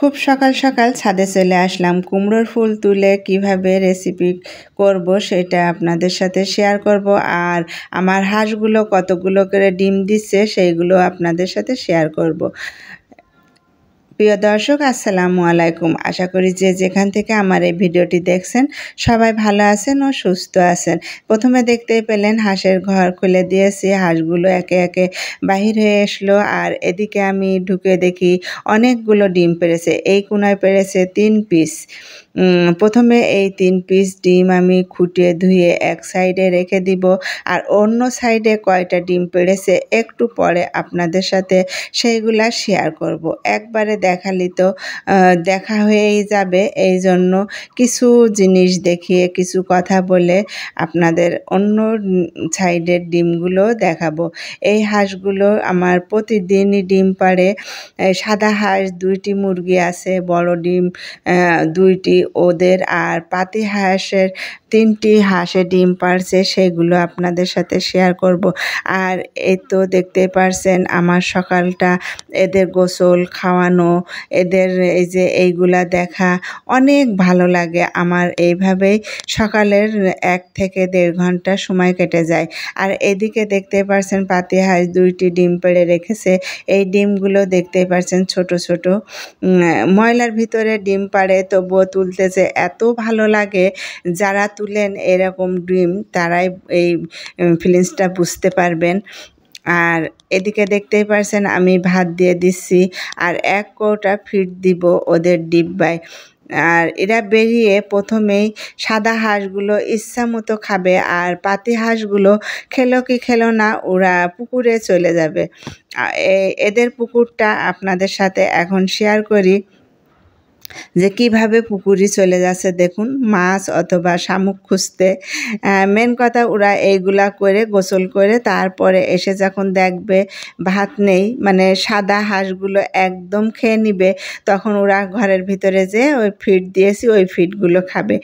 খুব সকাল সকাল ছাদে চলে আসলাম। কুমড়োর ফুল তুলে কিভাবে রেসিপি করব সেটা আপনাদের সাথে শেয়ার করব, আর আমার হাঁসগুলো কতগুলো করে ডিম দিচ্ছে সেইগুলো আপনাদের সাথে শেয়ার করব। প্রিয় দর্শক, আসসালামু আলাইকুম। আশা করি যে যেখান থেকে আমার এই ভিডিওটি দেখছেন সবাই ভালো আছেন ও সুস্থ আছেন। প্রথমে দেখতেই পেলেন হাঁসের ঘর খুলে দিয়েছি, হাঁসগুলো একে একে বাহির হয়ে আসলো। আর এদিকে আমি ঢুকে দেখি অনেকগুলো ডিম পেড়েছে। এই কোনায় পেড়েছে 3 পিস। প্রথমে এই 3 পিস ডিম আমি খুঁটিয়ে ধুয়ে এক সাইডে রেখে দিব, আর অন্য সাইডে কয়টা ডিম পেড়েছে একটু পরে আপনাদের সাথে সেইগুলা শেয়ার করব। একবারে দেখালি তো দেখা হয়েই যাবে, এই জন্য কিছু জিনিস দেখিয়ে কিছু কথা বলে আপনাদের অন্য সাইডের ডিমগুলো দেখাবো। এই হাঁসগুলো আমার প্রতিদিনই ডিম পাড়ে। সাদা হাঁস 2টি, মুরগি আছে বড় ডিম 2টি ওদের, আর পাতি হাঁসের 3টি হাঁসে ডিম পাড়ছে, সেগুলো আপনাদের সাথে শেয়ার করব। আর এই তো দেখতে পারছেন আমার সকালটা, এদের গোসল খাওয়ানো, এদের এই যে এইগুলা দেখা অনেক ভালো লাগে আমার। এইভাবেই সকালের 1 থেকে 1.5 ঘন্টা সময় কেটে যায়। আর এদিকে দেখতে পারছেন পাতি হাঁস 2টি ডিম পেড়ে রেখেছে। এই ডিমগুলো দেখতে পারছেন ছোট ছোট, ময়লার ভিতরে ডিম পাড়ে তবুও তুলতেছে, এত ভালো লাগে। যারা তুলেন এরকম ডিম তারাই এই ফিলিংসটা বুঝতে পারবেন। আর এদিকে দেখতেই পারছেন আমি ভাত দিয়ে দিচ্ছি, আর 1 কৌটা ফিড দিব ওদের ডিব্বায়। আর এরা বেরিয়ে প্রথমেই সাদা হাঁসগুলো ইচ্ছা মতো খাবে, আর পাতি হাঁসগুলো খেলো কি খেলো না ওরা পুকুরে চলে যাবে। এদের পুকুরটা আপনাদের সাথে এখন শেয়ার করি যে কিভাবে পুকুরে চলে যাচ্ছে। দেখুন, মাছ অথবা শামুক খুঁজতে। মেন কথা ওরা এইগুলা করে গোসল করে তারপরে এসে যখন দেখবে ভাত নেই, মানে সাদা হাঁসগুলো একদম খেয়ে নিবে, তখন ওরা ঘরের ভিতরে যে ওই ফিড দিয়েছি ওই ফিডগুলো খাবে।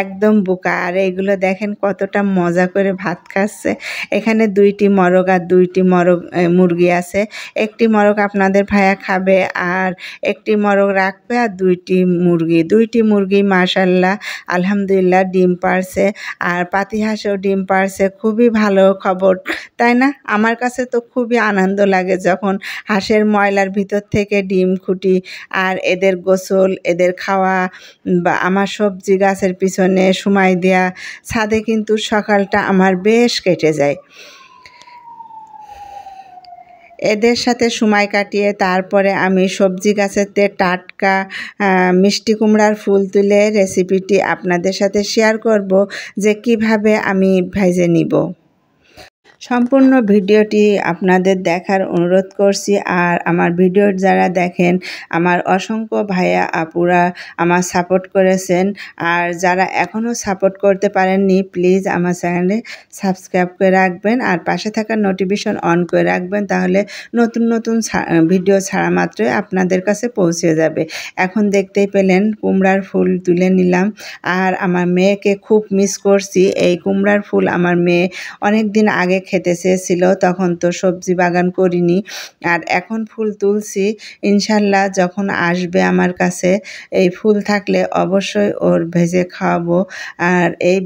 একদম বোকা। আর এইগুলো দেখেন কতটা মজা করে ভাত খাচ্ছে। এখানে 2টি মরগ আর 2টি মরগ মুরগি আছে। একটি মরগ আপনাদের ভাইয়া খাবে, আর একটি মরগ রাখবে, আর 2টি মুরগি মাশাআল্লাহ আলহামদুলিল্লাহ ডিম পাড়ছে। আর পাতি হাঁসও ডিম পাড়ছে। খুবই ভালো খবর, তাই না? আমার কাছে তো খুবই আনন্দ লাগে যখন হাঁসের ময়লার ভিতর থেকে ডিম খুঁটি, আর এদের গোসল, এদের খাওয়া, বা আমার সবজি গাছের পিছনে সময় দেয়া, ছাদে কিন্তু সকালটা আমার বেশ কেটে যায়। এদের সাথে সময় কাটিয়ে তারপরে আমি সবজি গাছেতে টাটকা মিষ্টি কুমড়ার ফুল তুলে রেসিপিটি আপনাদের সাথে শেয়ার করব যে কিভাবে আমি ভেজে নিব। সম্পূর্ণ ভিডিওটি আপনাদের দেখার অনুরোধ করছি। আর আমার ভিডিও যারা দেখেন, আমার অসংখ্য ভাইয়া আপুরা আমার সাপোর্ট করেছেন, আর যারা এখনও সাপোর্ট করতে পারেননি প্লিজ আমার চ্যানেলে সাবস্ক্রাইব করে রাখবেন, আর পাশে থাকা নোটিফিকেশন অন করে রাখবেন, তাহলে নতুন নতুন ভিডিও ছাড়া মাত্রই আপনাদের কাছে পৌঁছে যাবে। এখন দেখতেই পেলেন কুমড়ার ফুল তুলে নিলাম, আর আমার মেয়েকে খুব মিস করছি। এই কুমড়ার ফুল আমার মেয়ে অনেক দিন আগে খেতে চেয়েছিল, তখন তো সবজি বাগান করিনি। আর এখন ফুল তুলছি, ইনশাল্লাহ যখন আসবে আমার কাছে এই ফুল থাকলে অবশ্যই ওর ভেজে খাওয়াবো। আর এই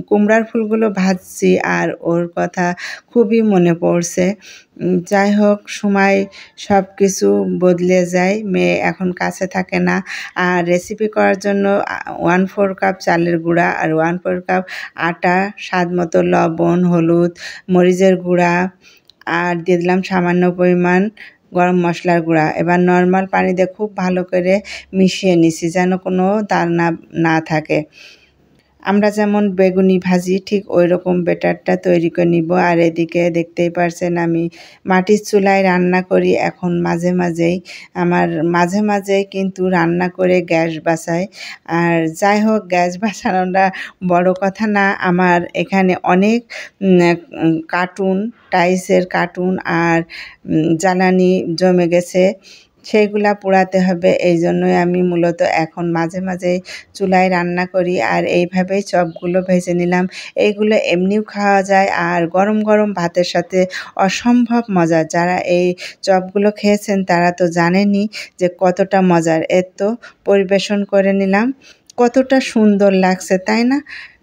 কুমড়ার ফুলগুলো ভাজছি, আর ওর কথা খুবই মনে পড়ছে। যাই হোক, সময় সব কিছু বদলে যায়, মেয়ে এখন কাছে থাকে না। আর রেসিপি করার জন্য 1/4 কাপ চালের গুঁড়া, আর 1/4 কাপ আটা, স্বাদ মতো লবণ, হলুদ, মরিচের গুঁড়া, আর দিয়ে দিলাম সামান্য পরিমাণ গরম মশলার গুঁড়া। এবার নর্মাল পানি দিয়ে খুব ভালো করে মিশিয়ে নিছি যেন কোনো দানা না থাকে। আমরা যেমন বেগুনি ভাজি ঠিক ওই রকম ব্যাটারটা তৈরি করে নিব। আর এদিকে দেখতেই পারছেন আমি মাটির চুলায় রান্না করি এখন মাঝে মাঝেই কিন্তু রান্না করে গ্যাস বাঁচাই। আর যাই হোক, গ্যাস বাঁচানোটা বড় কথা না, আমার এখানে অনেক কার্টুন, টাইলসের কার্টুন আর জ্বালানি জমে গেছে, সেইগুলা পোড়াতে হবে। এই জন্যই আমি মূলত এখন মাঝে মাঝে চুলায় রান্না করি। আর এইভাবেই চপগুলো ভেজে নিলাম। এইগুলো এমনিও খাওয়া যায় আর গরম গরম ভাতের সাথে অসম্ভব মজার। যারা এই চপগুলো খেয়েছেন তারা তো জানেনই যে কতটা মজার। তো পরিবেশন করে নিলাম। কতটা সুন্দর লাগছে তাই না?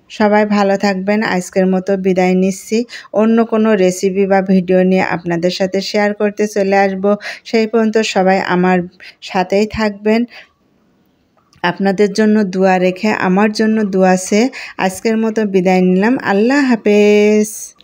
সবাই ভালো থাকবেন। আজকের মতো বিদায় নিচ্ছি। অন্য কোনো রেসিপি বা ভিডিও নিয়ে আপনাদের সাথে শেয়ার করতে চলে আসব। সেই পর্যন্ত সবাই আমার সাথেই থাকবেন। আপনাদের জন্য দোয়া রেখে আমার জন্য দোয়া চেয়ে আজকের মতো বিদায় নিলাম। আল্লাহ হাফেজ।